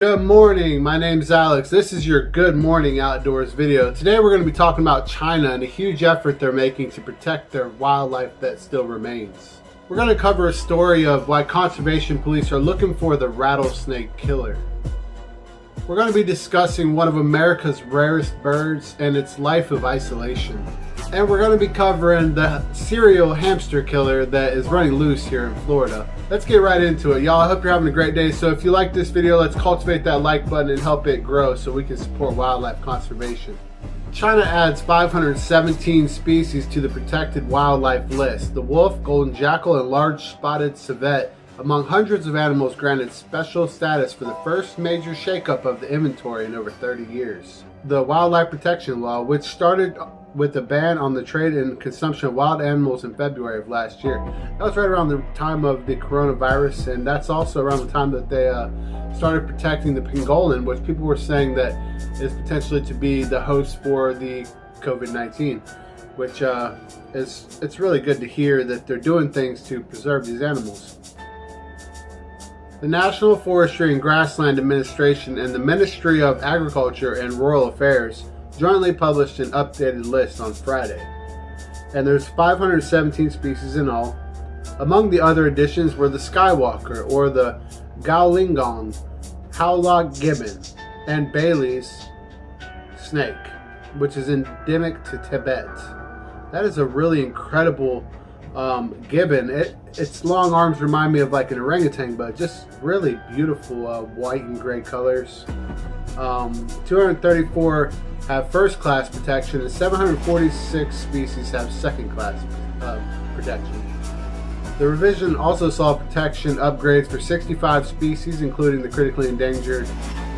Good morning, my name's Alex. This is your Good Morning Outdoors video. Today we're going to be talking about China and the huge effort they're making to protect their wildlife that still remains. We're going to cover a story of why conservation police are looking for the rattlesnake killer. We're going to be discussing one of America's rarest birds and its life of isolation. And we're going to be covering the serial hamster killer that is running loose here in Florida. Let's get right into it, y'all. I hope you're having a great day. So if you like this video, let's cultivate that like button and help it grow so we can support wildlife conservation. China adds 517 species to the protected wildlife list. The wolf, golden jackal, and large spotted civet among hundreds of animals granted special status for the first major shakeup of the inventory in over 30 years. The Wildlife Protection Law, which started with a ban on the trade and consumption of wild animals in February of last year. That was right around the time of the coronavirus, and that's also around the time that they started protecting the pangolin, which people were saying that is potentially to be the host for the COVID-19, which it's really good to hear that they're doing things to preserve these animals. The National Forestry and Grassland Administration and the Ministry of Agriculture and Rural Affairs jointly published an updated list on Friday, and there's 517 species in all. Among the other additions were the skywalker, or the gaolingong, howlock gibbon, and Bailey's snake, which is endemic to Tibet. That is a really incredible gibbon. Its long arms remind me of like an orangutan, but just really beautiful white and gray colors. 234 have first class protection and 746 species have second class protection. The revision also saw protection upgrades for 65 species, including the critically endangered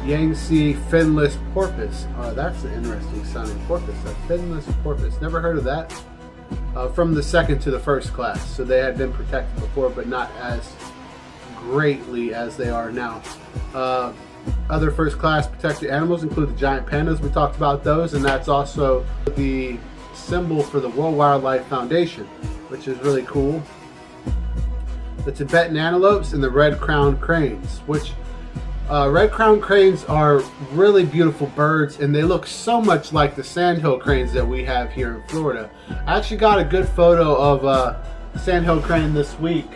Yangtze finless porpoise. That's an interesting sounding porpoise, a finless porpoise. Never heard of that. From the second to the first class. So they had been protected before, but not as greatly as they are now. Other first class protected animals include the giant pandas. We talked about those, and that's also the symbol for the World Wildlife Foundation, which is really cool. The Tibetan antelopes and the red-crowned cranes, which red-crowned cranes are really beautiful birds, and they look so much like the sandhill cranes that we have here in Florida. I actually got a good photo of a sandhill crane this week.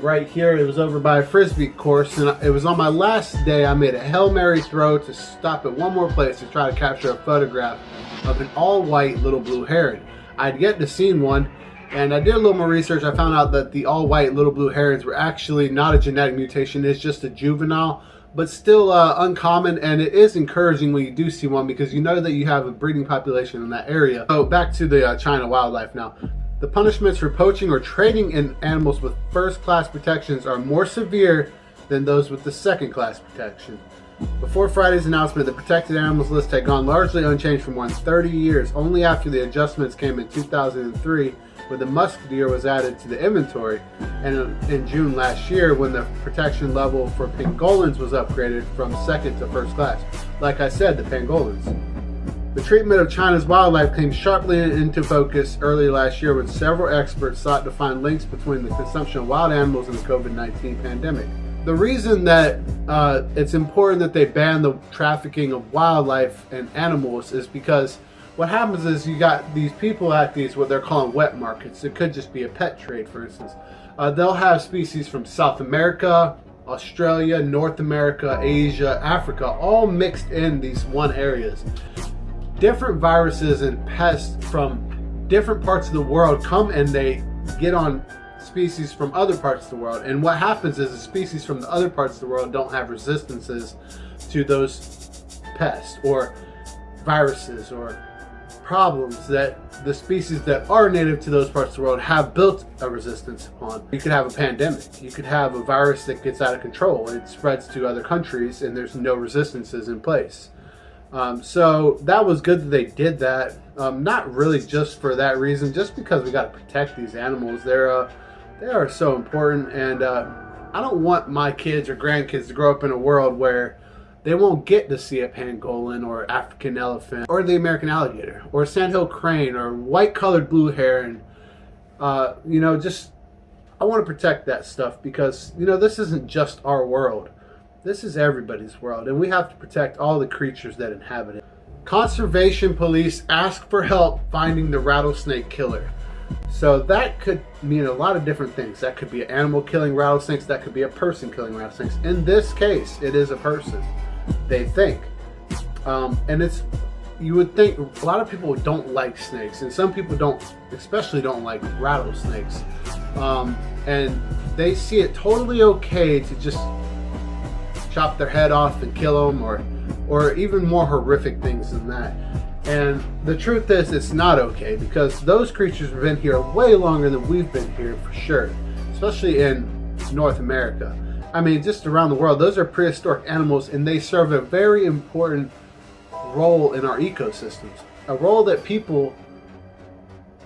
Right here, it was over by a frisbee course, and it was on my last day. I made a Hail Mary throw to stop at one more place to try to capture a photograph of an all-white little blue heron. I'd yet to seen one, and I did a little more research. I found out that the all-white little blue herons were actually not a genetic mutation. It's just a juvenile, but still uncommon, and it is encouraging when you do see one because you know that you have a breeding population in that area. So back to the China wildlife now. The punishments for poaching or trading in animals with first-class protections are more severe than those with the second-class protection. Before Friday's announcement, the protected animals list had gone largely unchanged for more than 30 years, only after the adjustments came in 2003, when the musk deer was added to the inventory, and in June last year when the protection level for pangolins was upgraded from second to first class. Like I said, the pangolins. The treatment of China's wildlife came sharply into focus early last year when several experts sought to find links between the consumption of wild animals and the COVID-19 pandemic. The reason that it's important that they ban the trafficking of wildlife and animals is because what happens is you got these people at these what they're calling wet markets. It could just be a pet trade, for instance. They'll have species from South America, Australia, North America, Asia, Africa, all mixed in these one areas. Different viruses and pests from different parts of the world come and they get on species from other parts of the world. And what happens is the species from the other parts of the world don't have resistances to those pests or viruses or problems that the species that are native to those parts of the world have built a resistance upon. You could have a pandemic. You could have a virus that gets out of control and it spreads to other countries and there's no resistances in place. So that was good that they did that. Not really just for that reason, just because we got to protect these animals. They are so important, and I don't want my kids or grandkids to grow up in a world where they won't get to see a pangolin or African elephant or the American alligator or sandhill crane or white-colored blue heron. You know, just I want to protect that stuff because, you know, this isn't just our world. This is everybody's world, and we have to protect all the creatures that inhabit it. Conservation police ask for help finding the rattlesnake killer. So that could mean a lot of different things. That could be an animal killing rattlesnakes. That could be a person killing rattlesnakes. In this case, it is a person, they think. And you would think a lot of people don't like snakes, and some people especially don't like rattlesnakes. And they see it totally okay to just chop their head off and kill them, or even more horrific things than that. And the truth is, it's not okay, because those creatures have been here way longer than we've been here, for sure, especially in North America. I mean, just around the world, those are prehistoric animals, and they serve a very important role in our ecosystems, a role that people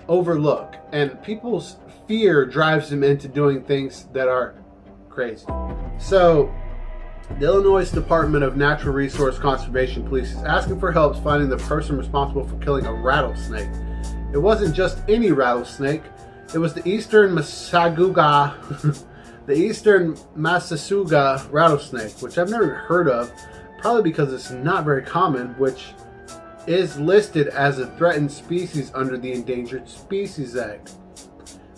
overlook, and people's fear drives them into doing things that are crazy. So the Illinois Department of Natural Resource Conservation Police is asking for help finding the person responsible for killing a rattlesnake. It wasn't just any rattlesnake. It was the eastern Massaguga, the eastern Massachusetts rattlesnake, which I've never heard of, probably because it's not very common, which is listed as a threatened species under the Endangered Species Act.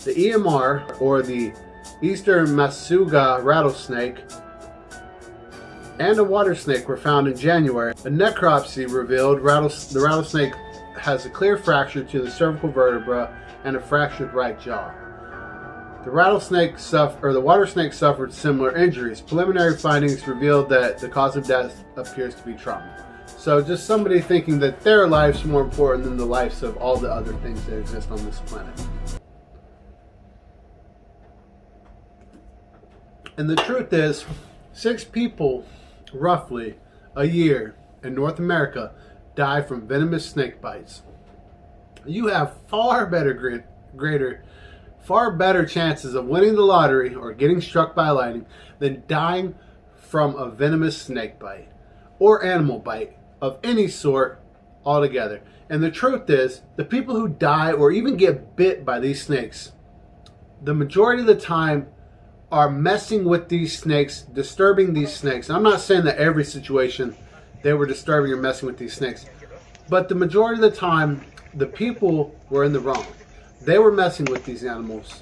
The EMR, or the eastern Massachusetts rattlesnake, and a water snake were found in January. A necropsy revealed the rattlesnake has a clear fracture to the cervical vertebra and a fractured right jaw. The water snake suffered similar injuries. Preliminary findings revealed that the cause of death appears to be trauma. So just somebody thinking that their life's more important than the lives of all the other things that exist on this planet. And the truth is, 6 people, roughly, a year in North America die from venomous snake bites. You have far better chances of winning the lottery or getting struck by lightning than dying from a venomous snake bite or animal bite of any sort altogether. And the truth is, the people who die or even get bit by these snakes, the majority of the time are messing with these snakes, disturbing these snakes. I'm not saying that every situation they were disturbing or messing with these snakes, but the majority of the time, the people were in the wrong. They were messing with these animals,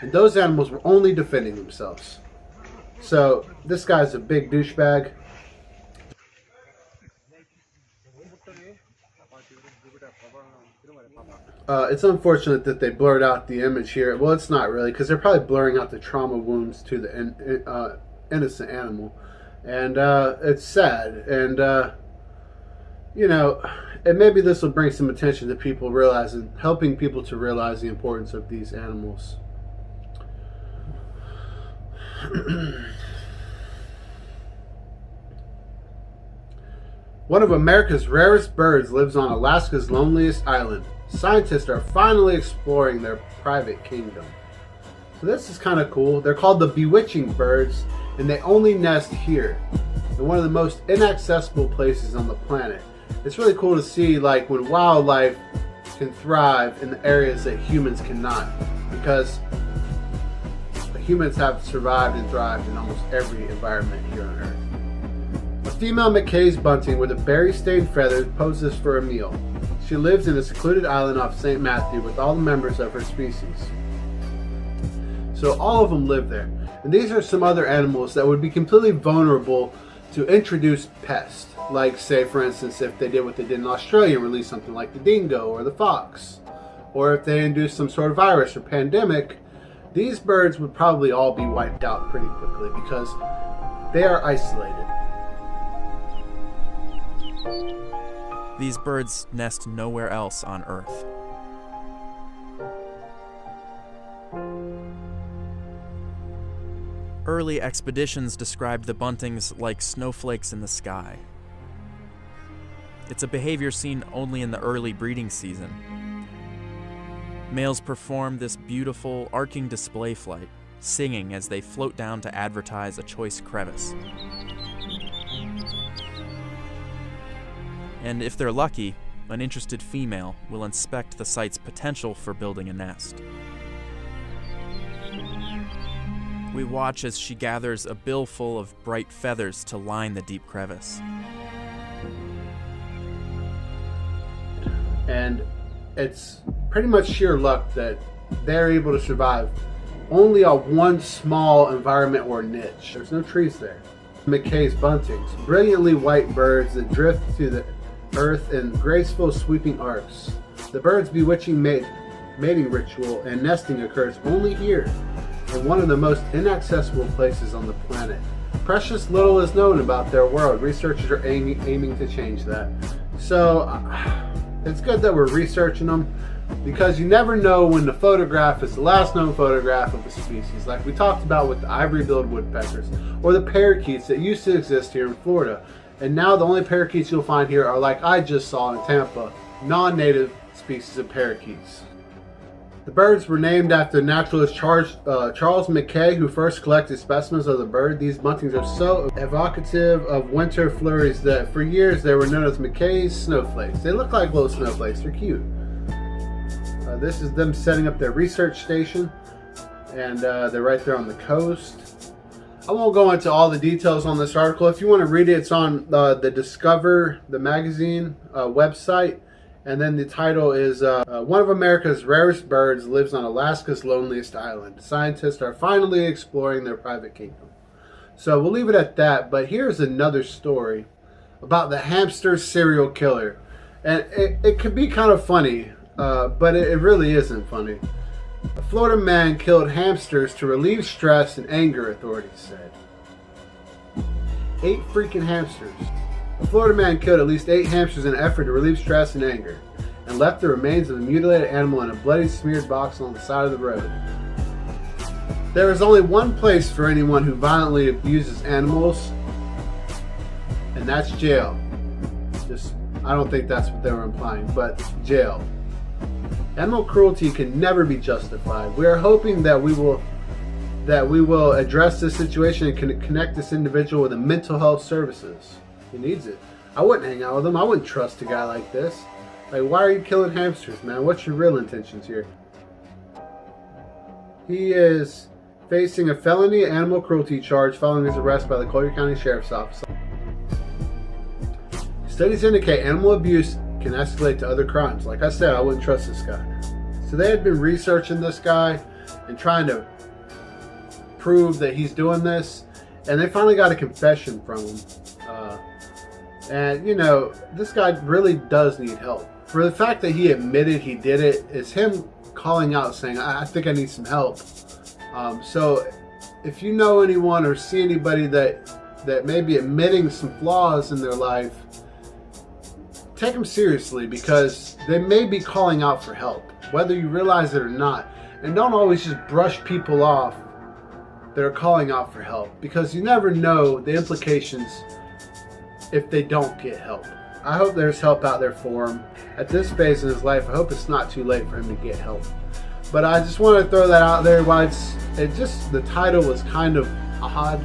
and those animals were only defending themselves. So this guy's a big douchebag. It's unfortunate that they blurred out the image here. Well, it's not really, because they're probably blurring out the trauma wounds to the innocent animal. And it's sad. And, and maybe this will bring some attention to people helping people to realize the importance of these animals. One of America's rarest birds lives on Alaska's loneliest island. Scientists are finally exploring their private kingdom. So this is kind of cool. They're called the bewitching birds, and they only nest here, in one of the most inaccessible places on the planet. It's really cool to see, like, when wildlife can thrive in the areas that humans cannot, because humans have survived and thrived in almost every environment here on Earth. A female McKay's bunting with a berry-stained feather poses for a meal. She lives in a secluded island off St. Matthew with all the members of her species. So all of them live there. And these are some other animals that would be completely vulnerable to introduce pests. Like, say, for instance, if they did what they did in Australia and released something like the dingo or the fox. Or if they induced some sort of virus or pandemic, these birds would probably all be wiped out pretty quickly because they are isolated. These birds nest nowhere else on Earth. Early expeditions described the buntings like snowflakes in the sky. It's a behavior seen only in the early breeding season. Males perform this beautiful, arcing display flight, singing as they float down to advertise a choice crevice. And if they're lucky, an interested female will inspect the site's potential for building a nest. We watch as she gathers a bill full of bright feathers to line the deep crevice. And it's pretty much sheer luck that they're able to survive only on one small environment or niche. There's no trees there. McKay's buntings, brilliantly white birds that drift to the earth in graceful sweeping arcs. The bird's bewitching mating ritual and nesting occurs only here, in one of the most inaccessible places on the planet. Precious little is known about their world. Researchers are aiming to change that. So it's good that we're researching them, because you never know when the photograph is the last known photograph of a species, like we talked about with the ivory-billed woodpeckers or the parakeets that used to exist here in Florida. And now the only parakeets you'll find here are, like I just saw in Tampa, non-native species of parakeets. The birds were named after naturalist Charles McKay, who first collected specimens of the bird. These buntings are so evocative of winter flurries that for years they were known as McKay's snowflakes. They look like little snowflakes. They're cute. This is them setting up their research station, and they're right there on the coast. I won't go into all the details on this article. If you want to read it, it's on the Discover, the magazine website. And then the title is one of America's rarest birds lives on Alaska's loneliest island. Scientists are finally exploring their private kingdom. So we'll leave it at that. But here's another story about the hamster serial killer. And it could be kind of funny, but it really isn't funny. A Florida man killed hamsters to relieve stress and anger, authorities said. 8 freaking hamsters. A Florida man killed at least 8 hamsters in an effort to relieve stress and anger, and left the remains of a mutilated animal in a bloody smeared box on the side of the road. There is only one place for anyone who violently abuses animals, and that's jail. I don't think that's what they were implying, but jail. Animal cruelty can never be justified. We are hoping that we will address this situation and connect this individual with the mental health services. He needs it. I wouldn't hang out with him. I wouldn't trust a guy like this. Like, why are you killing hamsters, man? What's your real intentions here? He is facing a felony animal cruelty charge following his arrest by the Collier County Sheriff's Office. Studies indicate animal abuse can escalate to other crimes. Like I said, I wouldn't trust this guy. So they had been researching this guy and trying to prove that he's doing this, and they finally got a confession from him. And, you know, this guy really does need help. For the fact that he admitted he did it is him calling out saying, I think I need some help. So if you know anyone or see anybody that may be admitting some flaws in their life, take them seriously, because they may be calling out for help, whether you realize it or not. And don't always just brush people off that are calling out for help, because you never know the implications if they don't get help. I hope there's help out there for him. At this phase in his life, I hope it's not too late for him to get help. But I just want to throw that out there. Why the title was kind of odd.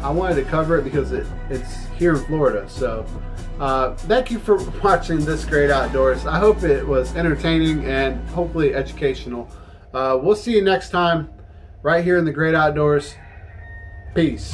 I wanted to cover it because it's here in Florida. So thank you for watching This Great Outdoors. I hope it was entertaining and hopefully educational. We'll see you next time right here in the Great Outdoors. Peace.